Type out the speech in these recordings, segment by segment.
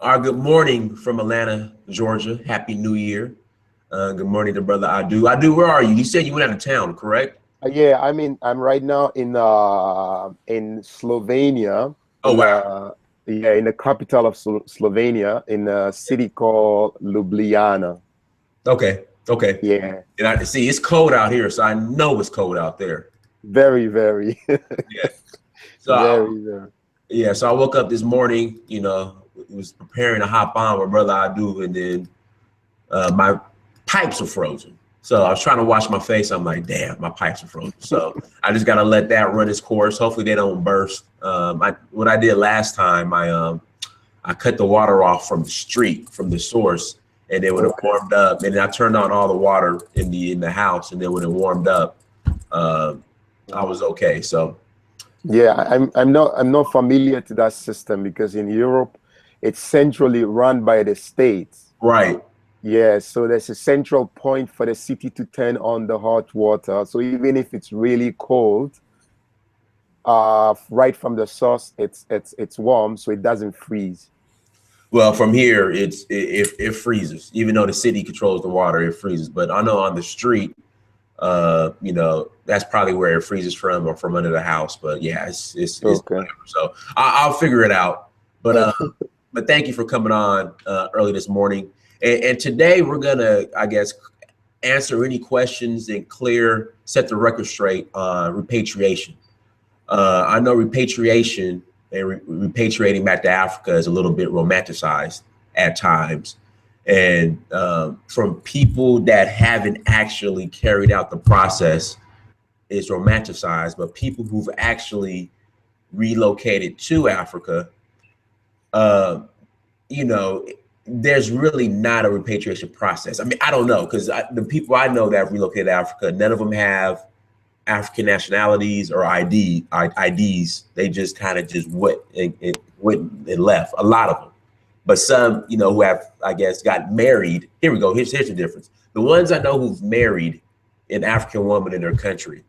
Good morning from Atlanta, Georgia. Happy New Year. Good morning to brother Audu. Audu, where are you? You said you went out of town, correct? Yeah, I'm right now in Slovenia, Oh, in wow. in the capital of Slovenia, in a city called Ljubljana. Okay. Okay. Yeah, And I see it's cold out here, so I know it's cold out there. very, very, Yeah. So very. so I woke up this morning, was preparing to hop on with brother Audu, and then my pipes are frozen. So I was trying to wash my face. I'm like, damn, my pipes are frozen. So I just gotta let that run its course. Hopefully they don't burst. What I did last time, I cut the water off from the street, from the source, and then when it Okay. warmed up, and then I turned on all the water in the house, and then when it warmed up, uh, I was okay. So Yeah, I'm not familiar to that system because in Europe, it's centrally run by the states. right. Yeah, so there's a central point for the city to turn on the hot water. So even if it's really cold, right from the source, it's warm, so it doesn't freeze. Well, from here, it freezes. Even though the city controls the water, it freezes. But I know on the street, that's probably where it freezes from or from under the house. But yeah, it's Okay. whatever. So I'll figure it out. But but thank you for coming on early this morning. And today we're gonna, I guess, answer any questions and set the record straight on repatriation. I know repatriation and repatriating back to Africa is a little bit romanticized at times. And from people that haven't actually carried out the process, it's romanticized, but people who've actually relocated to Africa, uh, you know, there's really not a repatriation process. I mean, I don't know, because the people I know that have relocated to Africa, none of them have African nationalities or IDs. They just kind of just went and left. A lot of them, but some, who have, I guess, got married. Here we go. Here's the difference. The ones I know who've married an African woman in their country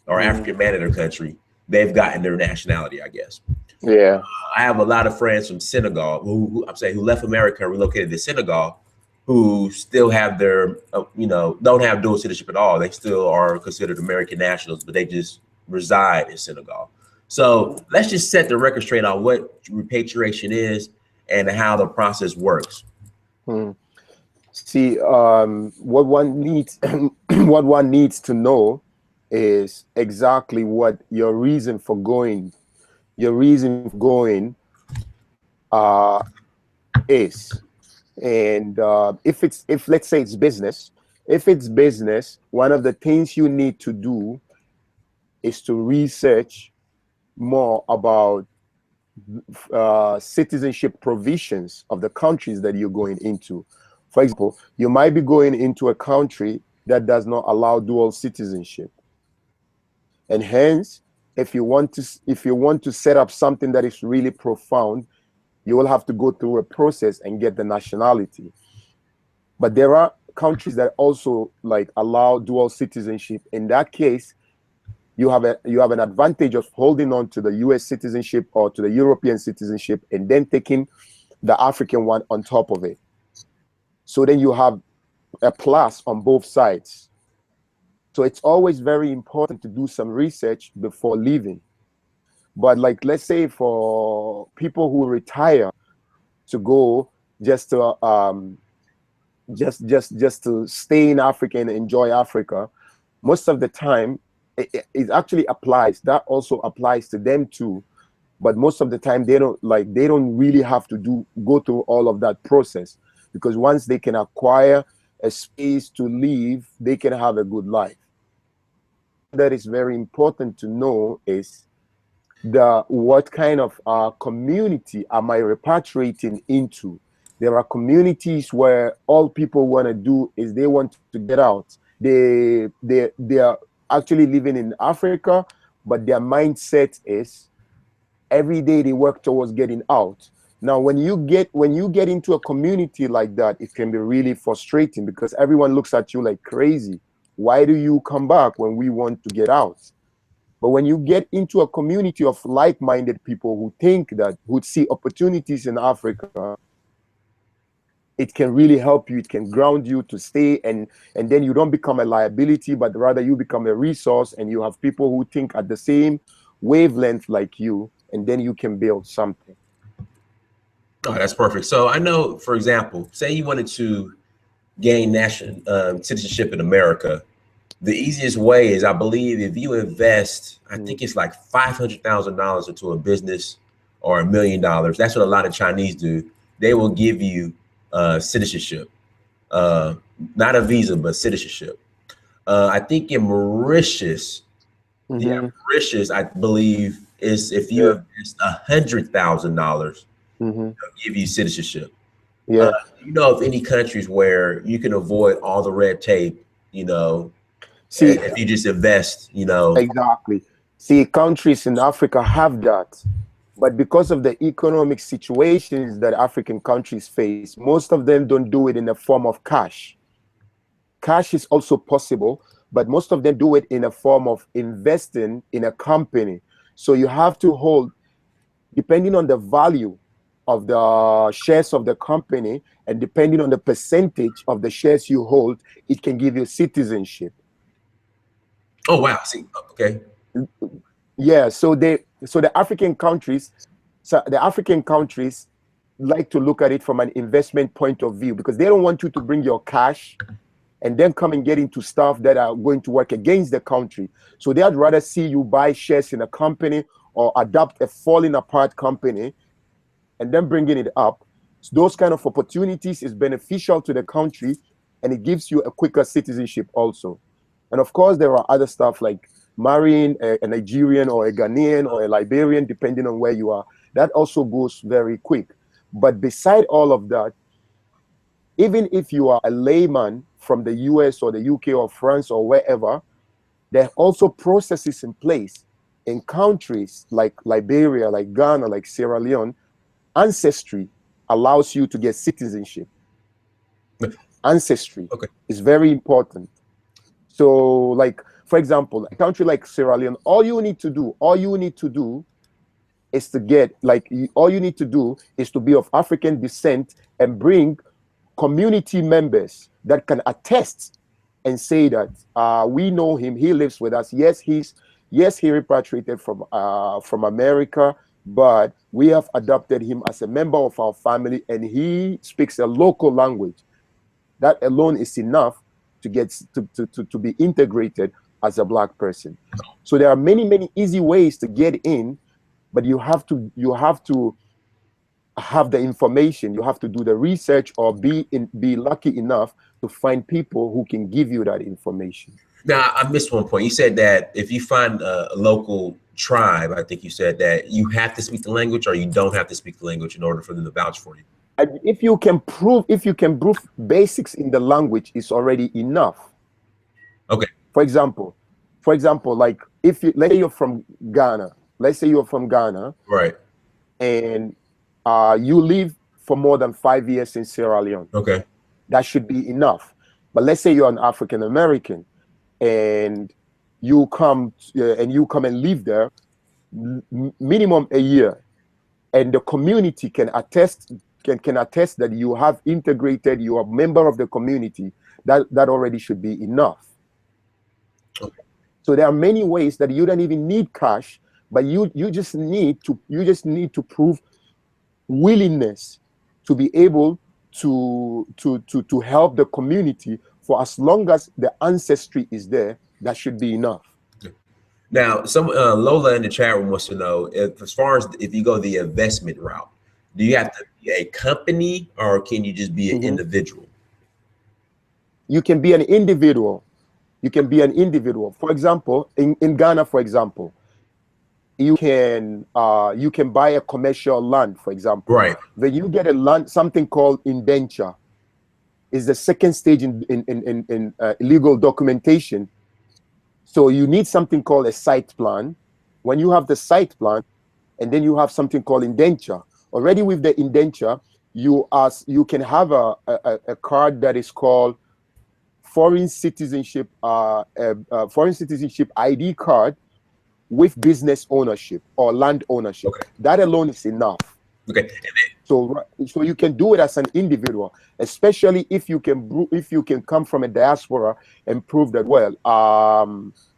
or African man in their country, they've gotten their nationality, I guess. Yeah. I have a lot of friends from Senegal who left America and relocated to Senegal, who still have their, don't have dual citizenship at all. They still are considered American nationals, but they just reside in Senegal. So let's just set the record straight on what repatriation is and how the process works. See, what one needs, what one needs to know is exactly what your reason for going, uh, is. And if let's say it's business, one of the things you need to do is to research more about citizenship provisions of the countries that you're going into. For example, you might be going into a country that does not allow dual citizenship, and hence, if you want to set up something that is really profound, you will have to go through a process and get the nationality. But there are countries that also like allow dual citizenship. In that case, you have an advantage of holding on to the US citizenship or to the European citizenship and then taking the African one on top of it. So then you have a plus on both sides. So it's always very important to do some research before leaving. But like, let's say for people who retire to go just to just to stay in Africa and enjoy Africa, most of the time it actually applies. That also applies to them too. But most of the time they don't really have to go through all of that process, because once they can acquire a space to live, they can have a good life. That is very important to know is what kind of community am I repatriating into? There are communities where all people want to do is they want to get out. They are actually living in Africa, but their mindset is every day they work towards getting out. Now, when you get into a community like that, it can be really frustrating because everyone looks at you like crazy. Why do you come back when we want to get out? But when you get into a community of like-minded people who think that, who see opportunities in Africa, it can really help you. It can ground you to stay, and then you don't become a liability, but rather you become a resource, and you have people who think at the same wavelength like you, and then you can build something. Oh, that's perfect. So I know, for example, say you wanted to gain national citizenship in America. The easiest way is, I believe, if you invest, I think it's like $500,000 into a business or $1 million. That's what a lot of Chinese do. They will give you citizenship, not a visa, but citizenship. I think in Mauritius, Mauritius, I believe, is if you invest $100,000, they'll give you citizenship. Yeah. You know of any countries where you can avoid all the red tape, See, if you just invest, Exactly. See, countries in Africa have that. But because of the economic situations that African countries face, most of them don't do it in the form of cash. Cash is also possible, but most of them do it in a form of investing in a company. So you have to hold, depending on the value of the shares of the company, and depending on the percentage of the shares you hold, it can give you citizenship. Oh, wow. See, okay. Yeah, so the African countries, like to look at it from an investment point of view, because they don't want you to bring your cash and then come and get into stuff that are going to work against the country. So they'd rather see you buy shares in a company or adopt a falling apart company and then bringing it up. So those kind of opportunities is beneficial to the country, and it gives you a quicker citizenship also. And of course, there are other stuff like marrying a Nigerian or a Ghanaian or a Liberian, depending on where you are. That also goes very quick. But beside all of that, even if you are a layman from the US or the UK or France or wherever, there are also processes in place in countries like Liberia, like Ghana, like Sierra Leone. Ancestry allows you to get citizenship. Ancestry is very important. So, like, for example, a country like Sierra Leone, all you need to do is to get, like, all you need to do is to be of African descent and bring community members that can attest and say that we know him, he lives with us. Yes, he repatriated from America, but we have adopted him as a member of our family, and he speaks a local language. That alone is enough to get to be integrated as a Black person. So there are many easy ways to get in, but you have to have the information. You have to do the research, or be lucky enough to find people who can give you that information. Now, I missed one point. You said that if you find a local tribe, I think you said that you have to speak the language, or you don't have to speak the language in order for them to vouch for you. And if you can prove basics in the language, is already enough. Okay. For example, like, let's say you're from Ghana. Right. And you live for more than 5 years in Sierra Leone. Okay. That should be enough. But let's say you're an African American, and you come and live there minimum a year, and the community can attest that you have integrated, you are a member of the community. That already should be enough. Okay. So there are many ways that you don't even need cash, but you just need to prove willingness to be able to help the community. For as long as the ancestry is there, that should be enough. Now, some Lola in the chat room wants to know, as far as if you go the investment route, do you have to be a company, or can you just be an individual? You can be an individual. For example, in Ghana, for example, you can buy a commercial land, for example. Right. When you get a land, something called indenture is the second stage in legal documentation. So you need something called a site plan. When you have the site plan, and then you have something called indenture. Already with the indenture, you can have a card that is called foreign citizenship ID card with business ownership or land ownership. Okay. That alone is enough. Okay. So you can do it as an individual, especially if you can come from a diaspora and prove that, well,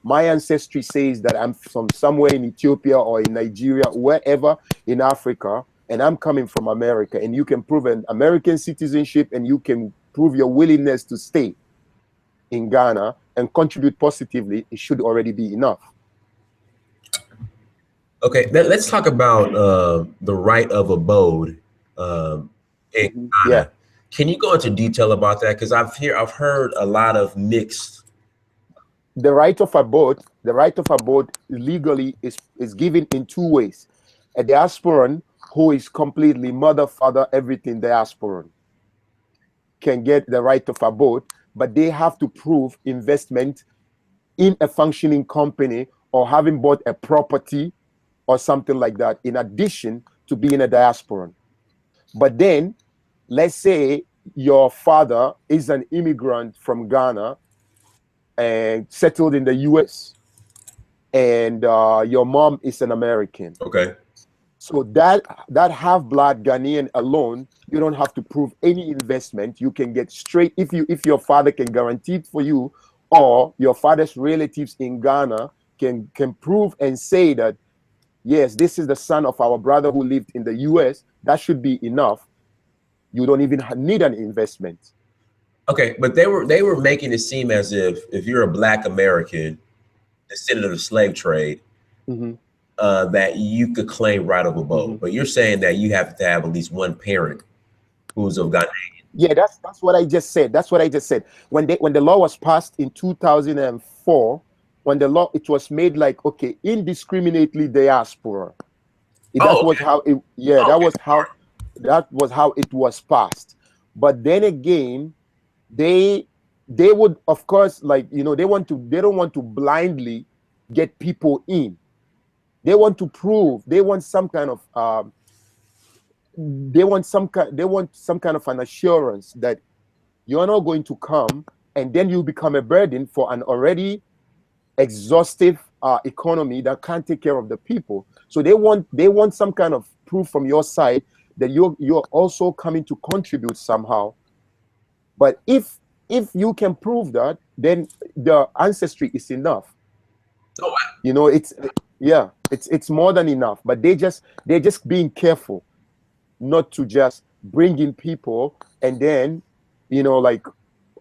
my ancestry says that I'm from somewhere in Ethiopia or in Nigeria, wherever in Africa, and I'm coming from America, and you can prove an American citizenship, and you can prove your willingness to stay in Ghana and contribute positively. It should already be enough. Okay, let's talk about the right of abode in Ghana. Yeah. Can you go into detail about that? Because I've heard a lot of mixed. The right of abode legally is given in two ways. A diasporan who is completely mother, father, everything diasporan can get the right of abode, but they have to prove investment in a functioning company or having bought a property or something like that, in addition to being a diasporan. But then, let's say your father is an immigrant from Ghana and settled in the US, and your mom is an American. Okay. So that half-blood Ghanaian alone, you don't have to prove any investment. You can get straight, if your father can guarantee it for you, or your father's relatives in Ghana can prove and say that, yes, this is the son of our brother who lived in the US. That should be enough. You don't even need an investment. Okay, but they were making it seem as if you're a Black American descendant of the slave trade, that you could claim right of abode. But you're saying that you have to have at least one parent who's of Ghanaian. Yeah, that's what I just said. That's what I just said. When the law was passed in 2004, when the law, it was made like, okay, indiscriminately diaspora. That was how it. Yeah, that was how it was passed. But then again, they would, of course, like, they don't want to blindly get people in. They want to prove. They want some kind of they want some kind of an assurance that you're not going to come and then you become a burden for an already exhaustive economy that can't take care of the people. So they want some kind of proof from your side that you're also coming to contribute somehow. But if you can prove that, then the ancestry is enough. Oh, wow. It's more than enough. But they're just being careful not to just bring in people and then, like,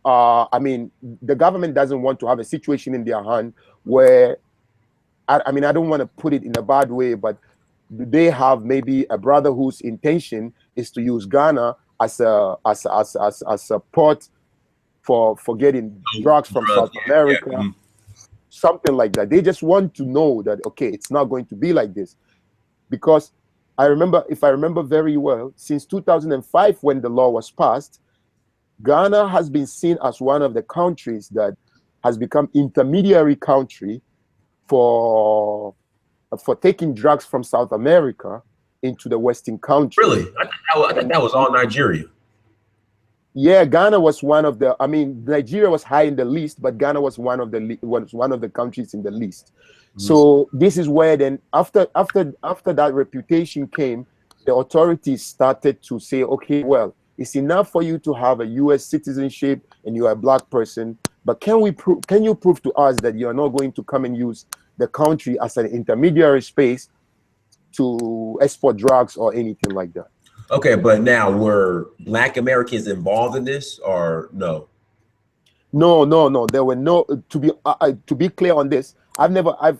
I mean, the government doesn't want to have a situation in their hand where, I mean, I don't want to put it in a bad way, but they have maybe a brother whose intention is to use Ghana as a port for getting drugs from South America, something like that. They just want to know that, okay, it's not going to be like this. Because if I remember very well, since 2005, when the law was passed, Ghana has been seen as one of the countries that has become intermediary country for taking drugs from South America into the Western countries. Really? I think that was all Nigeria. Yeah, Ghana was one of the. I mean, Nigeria was high in the list, but Ghana was one of the countries in the list. So this is where then after that reputation came, the authorities started to say, okay, well, it's enough for you to have a U.S. citizenship and you are a Black person, but can you prove to us that you are not going to come and use the country as an intermediary space to export drugs or anything like that? Okay, but now, were Black Americans involved in this or no? No. There were no. To be clear on this, I've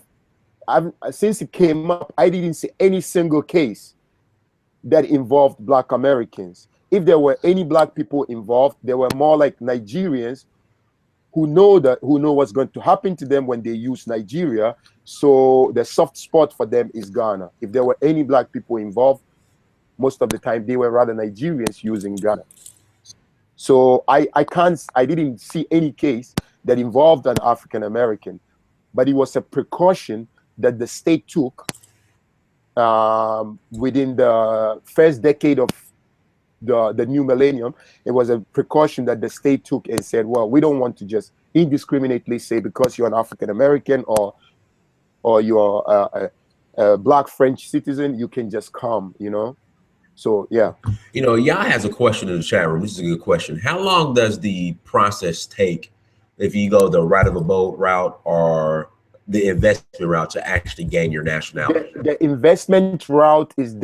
since it came up, I didn't see any single case that involved Black Americans. If there were any Black people involved, they were more like Nigerians who know what's going to happen to them when they use Nigeria. So the soft spot for them is Ghana. If there were any Black people involved, most of the time they were rather Nigerians using Ghana. So I didn't see any case that involved an African American, but it was a precaution that the state took within the first decade of the new millennium. It was a precaution that the state took and said, well, we don't want to just indiscriminately say because you're an African American or you're a Black French citizen, you can just come, So yeah. You know, Yah has a question in the chat room. This is a good question. How long does the process take if you go the right of a boat route or the investment route to actually gain your nationality? The investment route is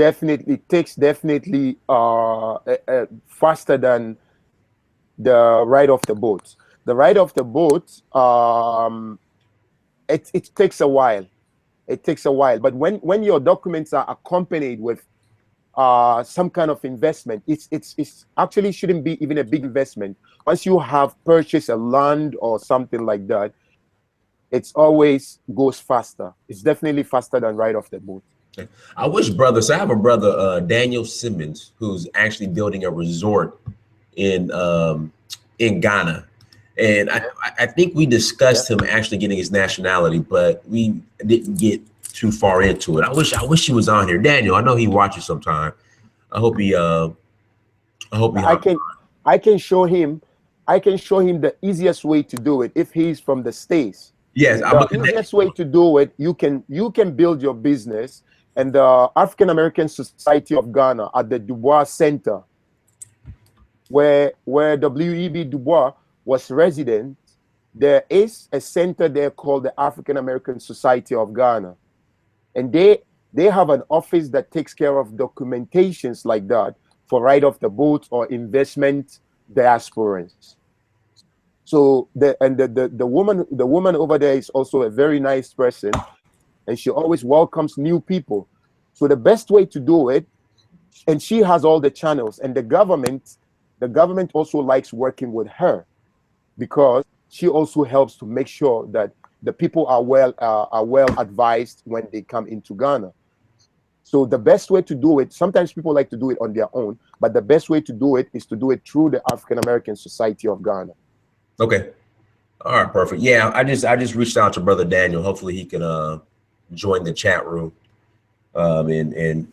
takes faster than the ride off the boat. The ride off the boat, it takes a while. It takes a while. But when your documents are accompanied with some kind of investment, it's actually shouldn't be even a big investment. Once you have purchased a land or something like that, it's always goes faster. It's definitely faster than ride off the boat. I wish brothers. I have a brother, Daniel Simmons, who's actually building a resort in Ghana, and I think we discussed him actually getting his nationality, but we didn't get too far into it. I wish he was on here. Daniel, I know he watches sometime. I hope he. I can show him. I can show him the easiest way to do it if he's from the States. Yes, the easiest way to do it. You can build your business. And the African American Society of Ghana at the Dubois Center, where W.E.B. Du Bois was resident, there is a center there called the African American Society of Ghana. And they have an office that takes care of documentations like that for right off the boat or investment diasporans. So the woman over there is also a very nice person, and she always welcomes new people. So the best way to do it, and she has all the channels, and the government also likes working with her because she also helps to make sure that the people are well advised when they come into Ghana. So the best way to do it, sometimes people like to do it on their own, but the best way to do it is to do it through the African American Society of Ghana. Okay. All right, perfect. Yeah, I just reached out to brother Daniel. Hopefully he can join the chat room. And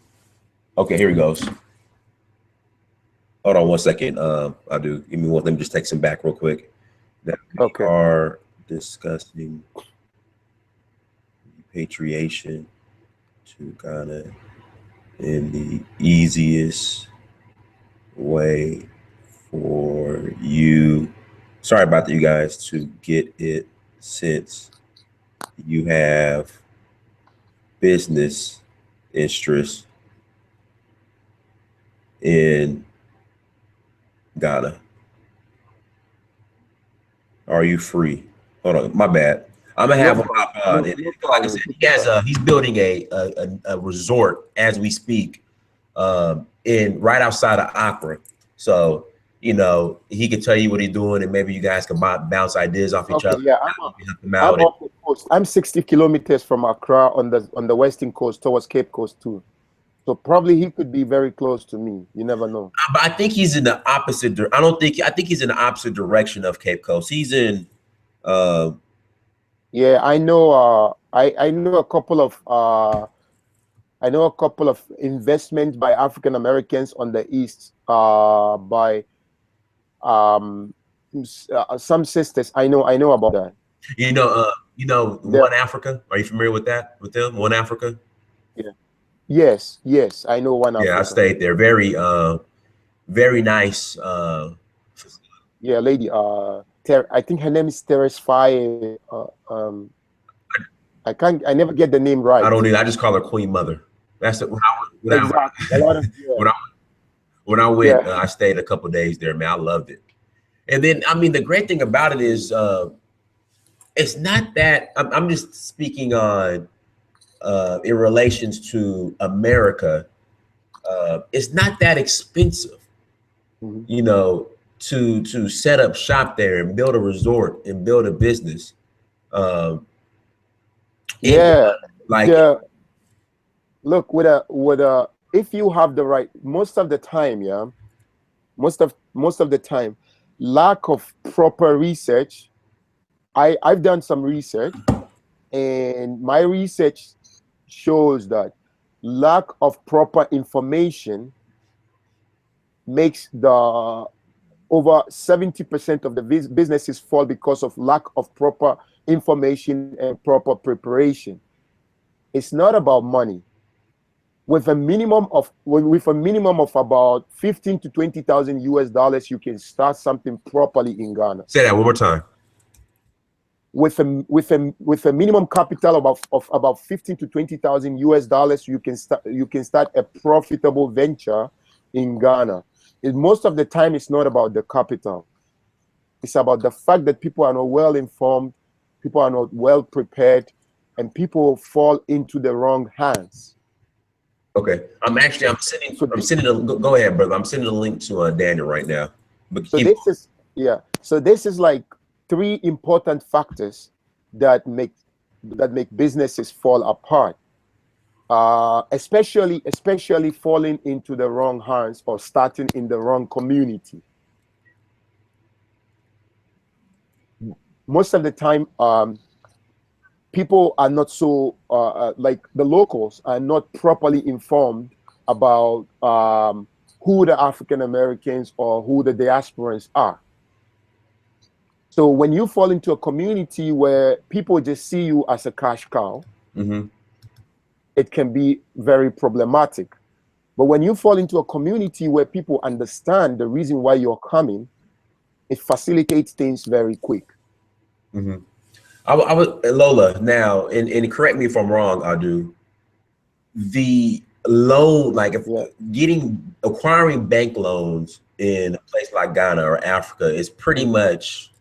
okay, here he goes. Hold on one second. Audu. Give me one. Let me just text him back real quick. That we are discussing repatriation to Ghana in the easiest way for you. Sorry about that, you guys, to get it since you have business interests in Ghana. Are you free? Hold on, my bad. I'm gonna have him hop on. And like I said, he's building a resort as we speak, in right outside of Accra. So you know he can tell you what he's doing, and maybe you guys can bounce ideas off each other. Yeah, I'm off the coast. I'm 60 kilometers from Accra on the western coast towards Cape Coast too. So probably he could be very close to me. You never know. But I think he's in the opposite. I think he's in the opposite direction of Cape Coast. He's in. Yeah, I know. I know a couple of investments by African Americans on the east. By some sisters. I know about that. You know, One Africa. Are you familiar with that? With them, One Africa. Yeah. Yes, I know One Africa. Yeah, I stayed there. Very, very nice. Yeah, lady. I think her name is Teres Faye. I never get the name right. I don't either. I just call her Queen Mother. That's it. When I went, I stayed a couple of days there, man. I loved it. And then, I mean, the great thing about it is, it's not that I'm just speaking on in relations to America. It's not that expensive, you know, to set up shop there and build a resort and build a business. Look, if you have the right, most of the time, lack of proper research. I've done some research, and my research shows that lack of proper information makes the over 70% of the businesses fall because of lack of proper information and proper preparation. It's not about money. with a minimum of about 15 to 20,000 US dollars, you can start something properly in Ghana. Say that one more time. With a minimum capital of about 15 to 20,000 US dollars, you can start a profitable venture in Ghana. Most of the time, it's not about the capital. It's about the fact that people are not well informed, people are not well prepared, and people fall into the wrong hands. Okay, I'm sending go ahead, brother. I'm sending a link to Danyiel right now. But so this is like 3 important factors that make businesses fall apart. Especially falling into the wrong hands or starting in the wrong community. Most of the time, people are not so like the locals are not properly informed about who the African Americans or who the diasporans are. So when you fall into a community where people just see you as a cash cow, it can be very problematic. But when you fall into a community where people understand the reason why you're coming, it facilitates things very quick. I was Lola now, and correct me if I'm wrong, Audu. The loan, like if acquiring bank loans in a place like Ghana or Africa is pretty much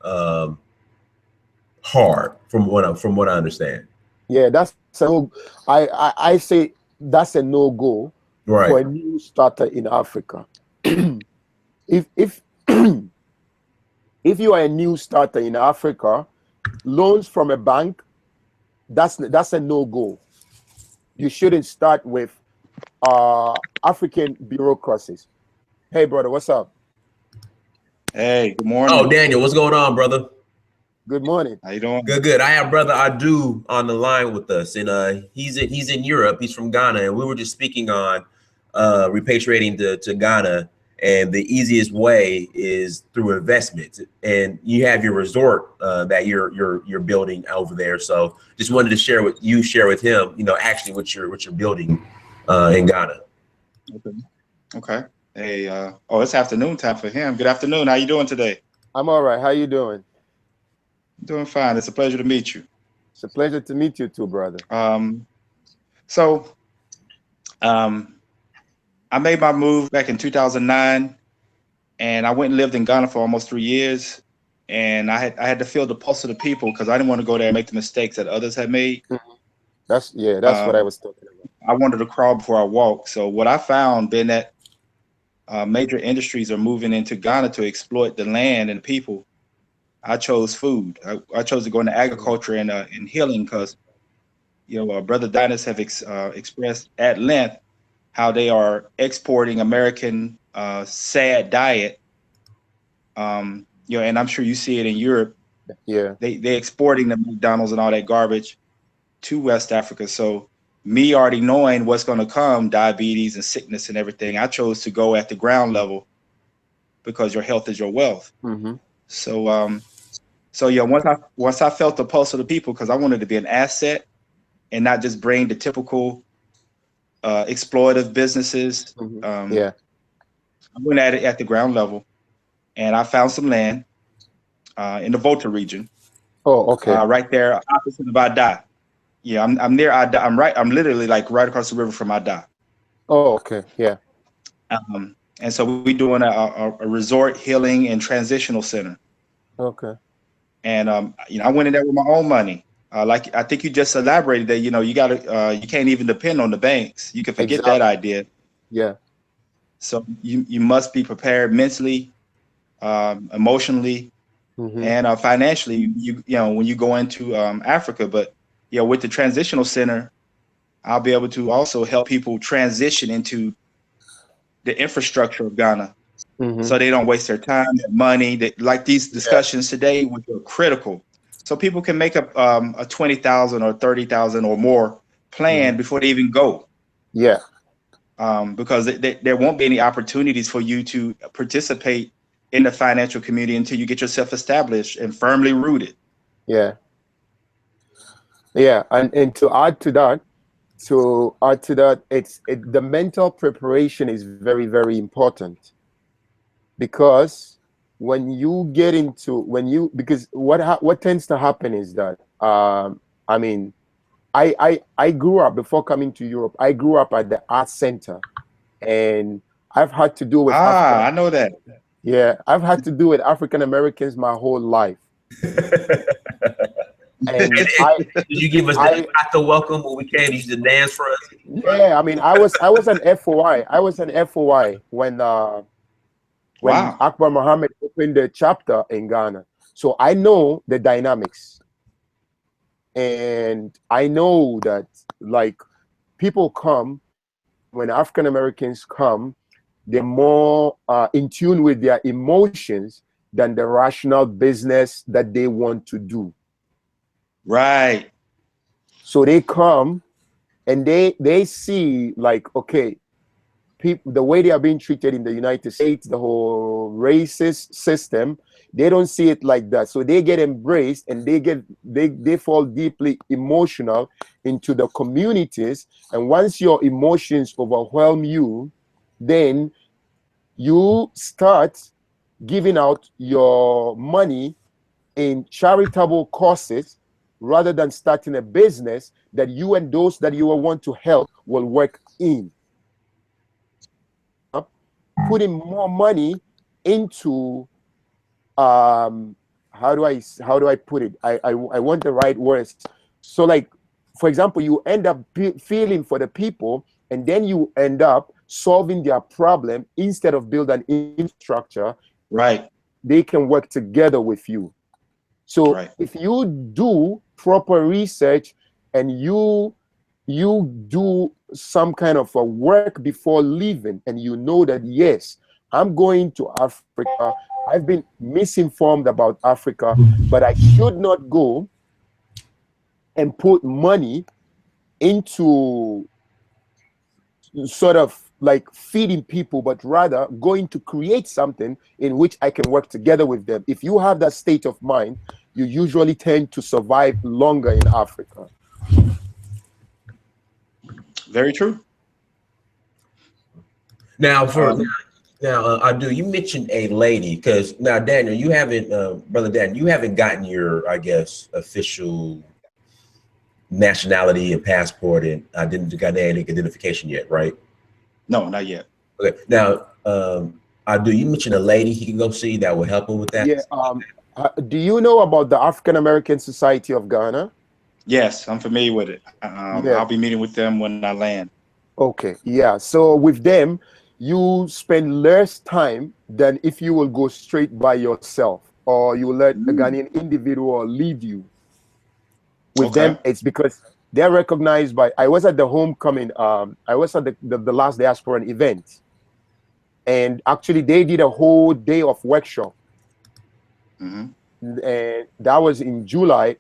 hard from what I understand. Yeah, that's I say that's a no-go for a new starter in Africa. If you are a new starter in Africa, loans from a bank, that's a no-go. You shouldn't start with African bureaucracies. Hey, brother, what's up? Hey, good morning. Oh, Danyiel, what's going on, brother? Good morning. How you doing? Good. I have brother Audu on the line with us, and he's in Europe. He's from Ghana, and we were just speaking on repatriating to Ghana, and the easiest way is through investments. And you have your resort that you're building over there. So just wanted to share with him, actually what you're building in Ghana. Okay. Hey, it's afternoon time for him. Good afternoon. How you doing today? I'm all right. How you doing? Doing fine. It's a pleasure to meet you. It's a pleasure to meet you too, brother. I made my move back in 2009, and I went and lived in Ghana for almost 3 years. And I had to feel the pulse of the people because I didn't want to go there and make the mistakes that others had made. That's what I was talking about. I wanted to crawl before I walk. So what I found being that major industries are moving into Ghana to exploit the land and the people, I chose food. I chose to go into agriculture and healing because, Brother Dinas have expressed at length how they are exporting American sad diet. And I'm sure you see it in Europe. Yeah, they exporting the McDonald's and all that garbage to West Africa. So me already knowing what's going to come, diabetes and sickness and everything, I chose to go at the ground level because your health is your wealth. So yeah, once I felt the pulse of the people, because I wanted to be an asset and not just bring the typical exploitative businesses. I went at it at the ground level, and I found some land in the Volta region. Oh, okay. Right there, opposite of Ada. Yeah, I'm near Ada. I'm literally like right across the river from Ada. Oh, okay. Yeah. And so we're doing a resort healing and transitional center. Okay. And I went in there with my own money. Like I think you just elaborated that, you can't even depend on the banks. You can forget that idea. Yeah. So you must be prepared mentally, emotionally, and financially. When you go into Africa. But with the transitional center, I'll be able to also help people transition into the infrastructure of Ghana, so they don't waste their time, their money. Like these discussions today, which are critical, so people can make up a 20,000 or 30,000 or more plan before they even go. Yeah. Because there won't be any opportunities for you to participate in the financial community until you get yourself established and firmly rooted. Yeah. Yeah, and to add to that, to add to that, the mental preparation is very, very important, because when you get into because what tends to happen is that I mean, I grew up, before coming to Europe, I grew up at the art center, and I've had to do with I know that. Yeah, I've had to do with African Americans my whole life. And did you give us the welcome when we came? You used to dance for us. Yeah, I mean, I was an FOI. I was an FOI when Wow. Akbar Mohammed opened the chapter in Ghana. So I know the dynamics, and I know that, like, people come, when African Americans come, they're more in tune with their emotions than the rational business that they want to do. Right. So they come and they see, like, okay, people, the way they are being treated in the United States, the whole racist system, they don't see it like that. So they get embraced, and they fall deeply emotional into the communities. And once your emotions overwhelm you, then you start giving out your money in charitable causes, rather than starting a business that you and those that you will want to help will work in. Putting more money into how do I put it? I want the right words. So, like, for example, you end up feeling for the people, and then you end up solving their problem instead of build an infrastructure. Right. They can work together with you. So Right. if you do proper research, and you do some kind of a work before leaving, and you know that, yes, I'm going to Africa, I've been misinformed about Africa, but I should not go and put money into sort of like feeding people, but rather going to create something in which I can work together with them. If you have that state of mind, you usually tend to survive longer in Africa. Very true. Now, Audu, you mentioned a lady, because now, Daniel, you haven't, brother Daniel, you haven't gotten your, I guess, official nationality and passport and identification yet, right? No, not yet. Okay. Now, Audu, you mentioned a lady he can go see that will help him with that. Yeah. Do you know about the African American Society of Ghana? Yes, I'm familiar with it. I'll be meeting with them when I land. Okay. Yeah. So with them, you spend less time than if you will go straight by yourself, or you let a Ghanaian individual lead you. With them, it's because they're recognized by. I was at the homecoming. I was at the last diasporan event, and actually they did a whole day of workshop. And that was in July.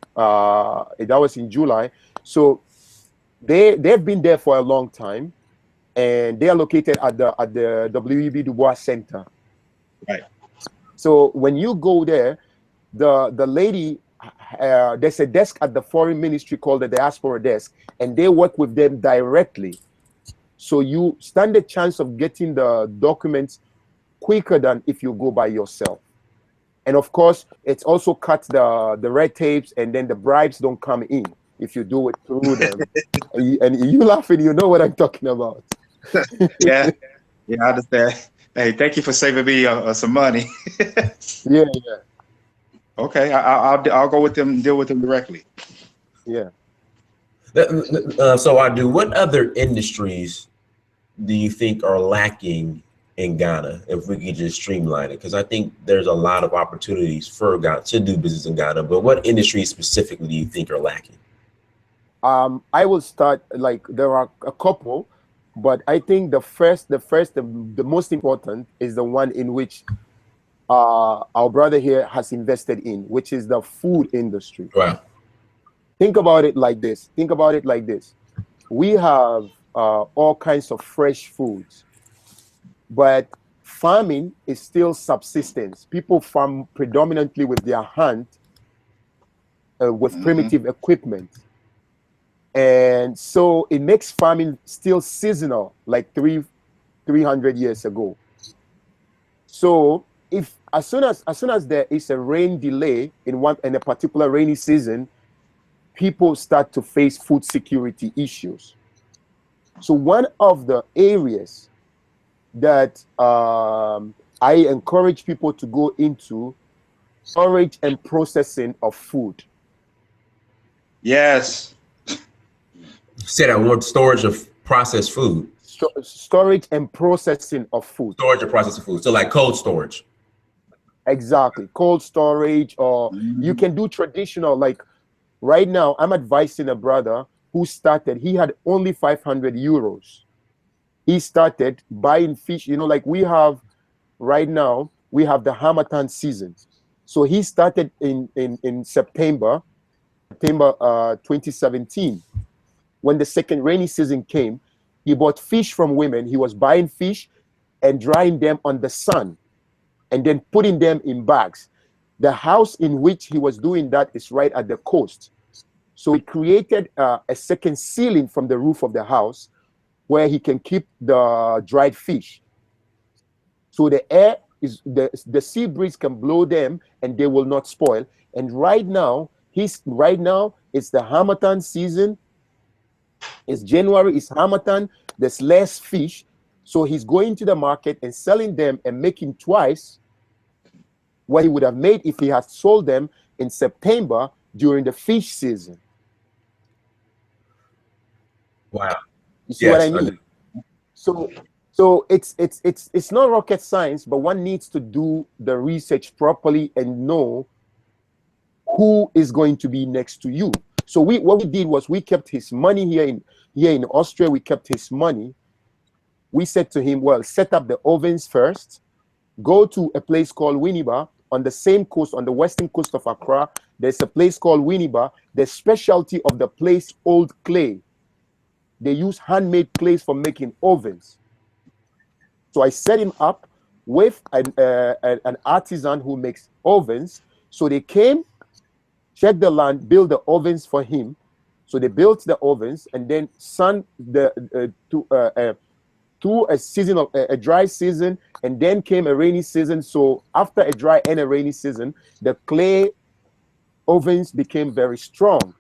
So they've been there for a long time, and they are located at the W.E.B. Du Bois Center. Right. So when you go there, the lady, there's a desk at the foreign ministry called the diaspora desk, and they work with them directly. So you stand a chance of getting the documents quicker than if you go by yourself. And of course, it's also cut the red tapes, and then the bribes don't come in if you do it through them. and you laughing, you know what I'm talking about. Yeah, I understand. Hey, thank you for saving me some money. Yeah. Okay, I'll go with them, deal with them directly. Yeah. So Audu, what other industries do you think are lacking in Ghana, if we could just streamline it? Because I think there's a lot of opportunities for Ghana to do business in Ghana, but what industries specifically do you think are lacking? I will start, like, there are a couple, but I think the most important is the one in which our brother here has invested in, which is the food industry. Wow. Think about it like this. We have all kinds of fresh foods, but farming is still subsistence. People farm predominantly with their hand, with primitive equipment. And so it makes farming still seasonal, like 300 years ago. So if as soon as there is a rain delay in a particular rainy season, people start to face food security issues. So one of the areas that I encourage people to go into, storage and processing of food. Yes. Say that word, storage of processed food. Storage and processing of food. Storage and processing food. So like cold storage. Exactly. Cold storage, or you can do traditional, like right now, I'm advising a brother who started, he had only 500 euros. He started buying fish, you know, like we have right now, we have the Harmattan season. So he started in September 2017. When the second rainy season came, he bought fish from women. He was buying fish and drying them on the sun and then putting them in bags. The house in which he was doing that is right at the coast. So he created a second ceiling from the roof of the house where he can keep the dried fish. So the air is, the sea breeze can blow them and they will not spoil. And right now it's the Harmattan season. It's January, it's Harmattan, there's less fish. So he's going to the market and selling them and making twice what he would have made if he had sold them in September during the fish season. Wow. You see what I mean? So it's not rocket science, but one needs to do the research properly and know who is going to be next to you. So what we did was we kept his money here in Austria. We kept his money. We said to him, well, set up the ovens first. Go to a place called Winneba on the same coast, on the western coast of Accra. There's a place called Winneba. The specialty of the place, old clay. They use handmade clays for making ovens. So I set him up with an artisan who makes ovens. So they came, checked the land, built the ovens for him. So they built the ovens and then sun through a season of a dry season, and then came a rainy season. So after a dry and a rainy season, the clay ovens became very strong,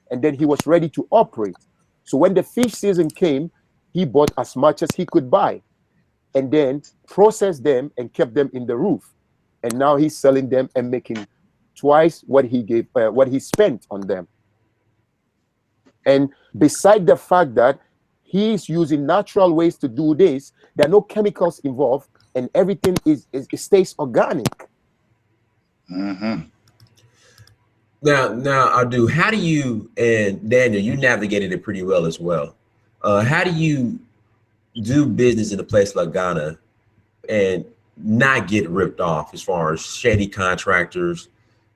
and then he was ready to operate. So when the fish season came, he bought as much as he could buy and then processed them and kept them in the roof. And now he's selling them and making twice what he spent on them. And beside the fact that he's using natural ways to do this, there are no chemicals involved, and everything it stays organic. Mm-hmm. Now, Audu, how do you, and Danyiel, you navigated it pretty well as well. How do you do business in a place like Ghana and not get ripped off as far as shady contractors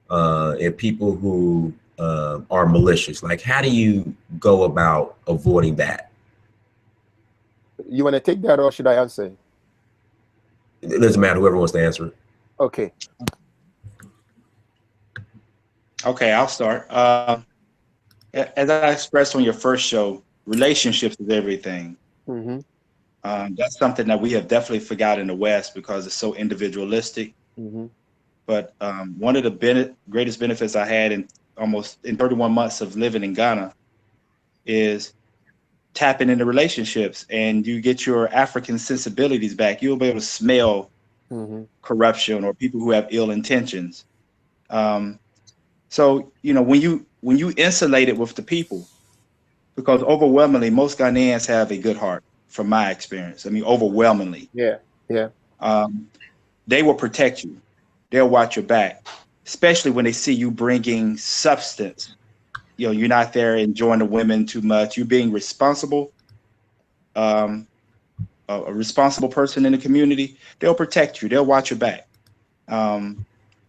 and people who are malicious? Like, how do you go about avoiding that? You want to take that, or should I answer? It doesn't matter, whoever wants to answer it. Okay. Okay, I'll start. As I expressed on your first show, relationships is everything. Mm-hmm. That's something that we have definitely forgotten in the West because it's so individualistic. Mm-hmm. But one of the greatest benefits I had in 31 months of living in Ghana is tapping into relationships, and you get your African sensibilities back. You'll be able to smell corruption or people who have ill intentions. So, you know, when you insulate it with the people, because overwhelmingly most Ghanaians have a good heart, from my experience. I mean, overwhelmingly. Yeah. They will protect you. They'll watch your back, especially when they see you bringing substance. You know, you're not there enjoying the women too much. You're being responsible, a responsible person in the community. They'll protect you. They'll watch your back. And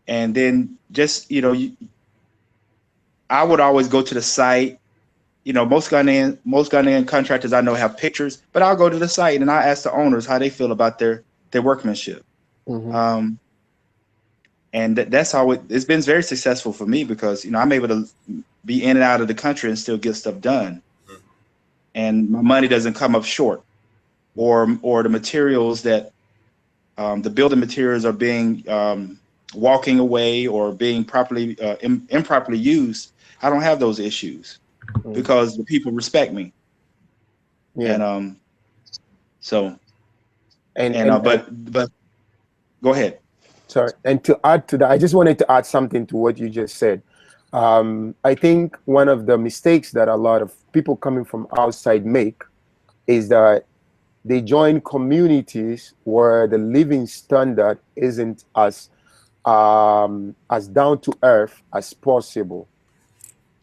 then just, you know, I would always go to the site. You know, most Ghanaian contractors I know have pictures, but I'll go to the site and I ask the owners how they feel about their workmanship. Mm-hmm. And that's how it's been very successful for me, because I'm able to be in and out of the country and still get stuff done, and my money doesn't come up short, or the materials that the building materials are being walking away or being properly improperly used. I don't have those issues because the people respect me. Yeah. And but go ahead. Sorry. And to add to that, I just wanted to add something to what you just said. I think one of the mistakes that a lot of people coming from outside make is that they join communities where the living standard isn't as down to earth as possible.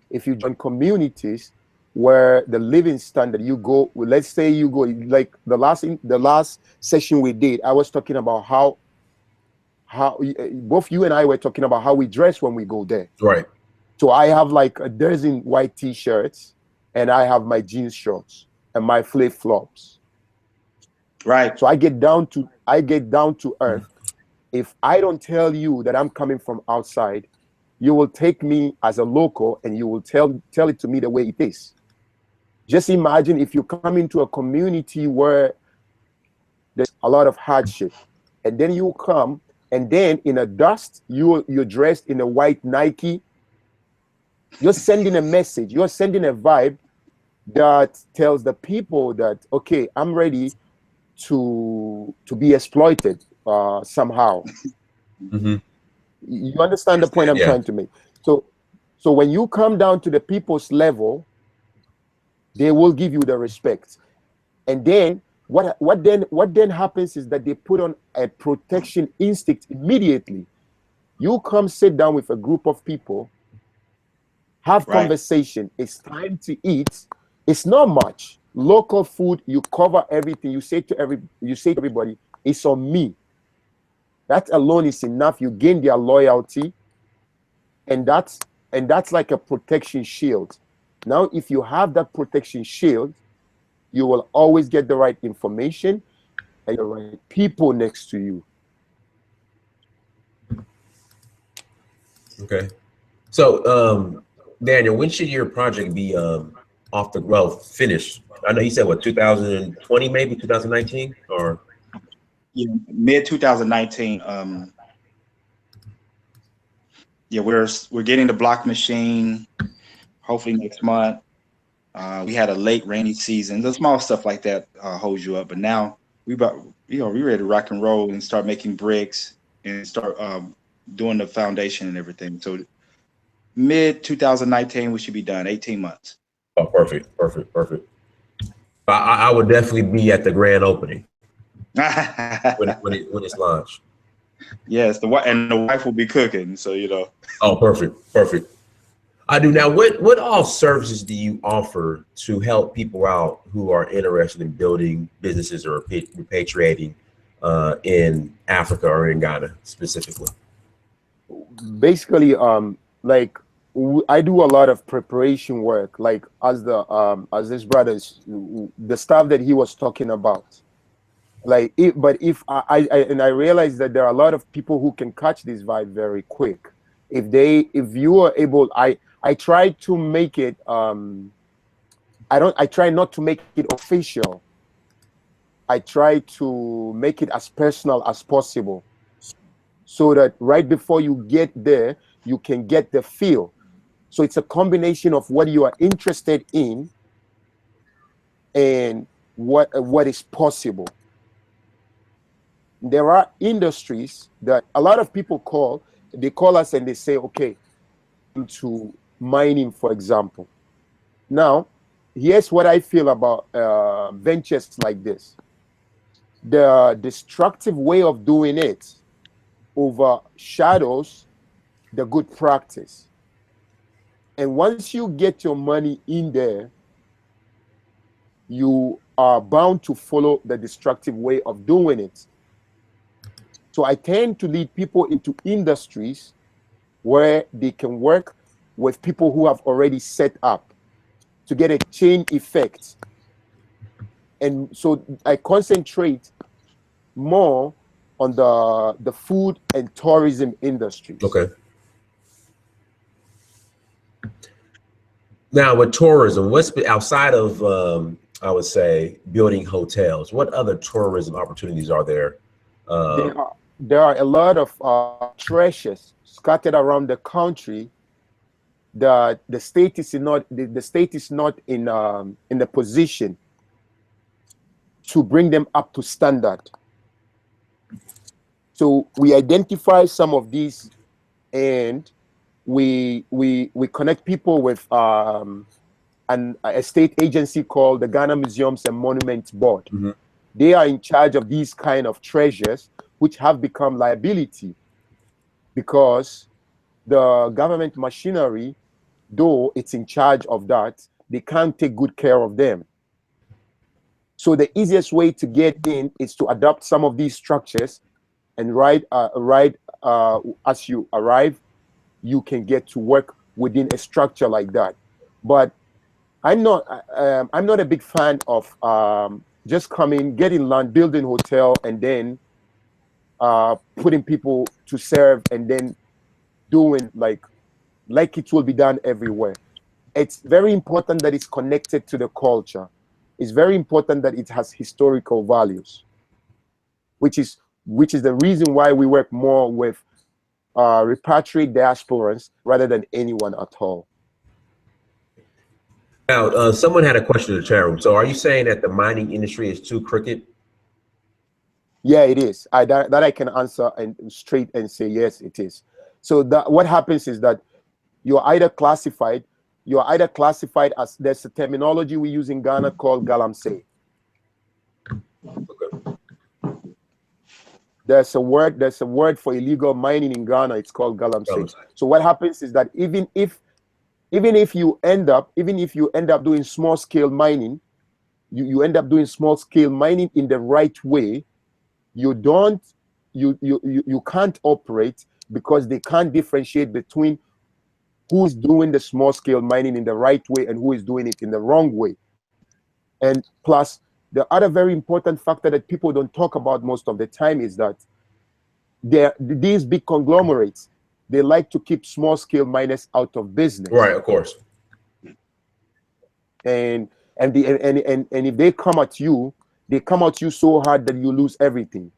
If you join communities where the living standard, you go, let's say you go, like the last session we did, I was talking about how both you and I were talking about how we dress when we go there. Right. So I have like a dozen white t-shirts, and I have my jeans shorts and my flip-flops. Right. So I get down to earth. If I don't tell you that I'm coming from outside, you will take me as a local and you will tell it to me the way it is. Just imagine if you come into a community where there's a lot of hardship, and then you come, and then in a dust, you're dressed in a white Nike. You're sending a message, you're sending a vibe that tells the people that, okay, I'm ready to be exploited somehow. You understand the point I'm trying to make? So when you come down to the people's level, they will give you the respect. And then what then happens is that they put on a protection instinct immediately. You come sit down with a group of people, have conversation. It's time to eat. It's not much. Local food, you cover everything. You say to everybody, it's on me. That alone is enough. You gain their loyalty, and that's like a protection shield. Now, if you have that protection shield, you will always get the right information and the right people next to you. Okay. So, Daniel, when should your project be finished? I know you said what, 2020, maybe 2019, or mid 2019. We're getting the block machine hopefully next month. We had a late rainy season. The small stuff like that holds you up, but now we're ready to rock and roll and start making bricks and start doing the foundation and everything. So mid 2019 we should be done. 18 months. Oh, perfect. I would definitely be at the grand opening when it's launched. Yes, the wife will be cooking, so Oh, perfect. I do. Now, what all services do you offer to help people out who are interested in building businesses or repatriating in Africa or in Ghana specifically? Basically, like I do a lot of preparation work, like as this brother's, the stuff that he was talking about. Like, if I realize that there are a lot of people who can catch this vibe very quick. If you are able, I try to make it, I try not to make it official. I try to make it as personal as possible, so that right before you get there, you can get the feel. So it's a combination of what you are interested in and what is possible. There are industries that a lot of people call us and they say, okay, to mining, for example. Now, here's what I feel about ventures like this. The destructive way of doing it overshadows the good practice. And once you get your money in there, you are bound to follow the destructive way of doing it. So I tend to lead people into industries where they can work with people who have already set up to get a chain effect. And so I concentrate more on the food and tourism industries. Okay. Now with tourism, what's outside of I would say building hotels, what other tourism opportunities are there? There are a lot of treasures scattered around the country that the state is not in the position to bring them up to standard. So we identify some of these, and we connect people with a state agency called the Ghana Museums and Monuments Board. Mm-hmm. They are in charge of these kind of treasures, which have become liability because the government machinery, though it's in charge of that, they can't take good care of them. So the easiest way to get in is to adopt some of these structures, and as you arrive, you can get to work within a structure like that. But I'm not a big fan of just coming, getting land, building hotel, and then putting people to serve, and then doing like it will be done everywhere. It's very important that it's connected to the culture. It's very important that it has historical values, which is the reason why we work more with repatriate diasporans rather than anyone at all. Now, someone had a question in the chat room. So are you saying that the mining industry is too crooked? Yeah, it is. That I can answer and straight and say, yes, it is. So what happens is that you're either classified as, there's a terminology we use in Ghana called galamsey. Okay. There's a word for illegal mining in Ghana. It's called galamsey. So what happens is that even if you end up doing small scale mining, you end up doing small scale mining in the right way, you can't operate, because they can't differentiate between who's doing the small scale mining in the right way and who is doing it in the wrong way. And plus, the other very important factor that people don't talk about most of the time is that these big conglomerates, they like to keep small scale miners out of business. Right, of course. And if they come at you, so hard that you lose everything.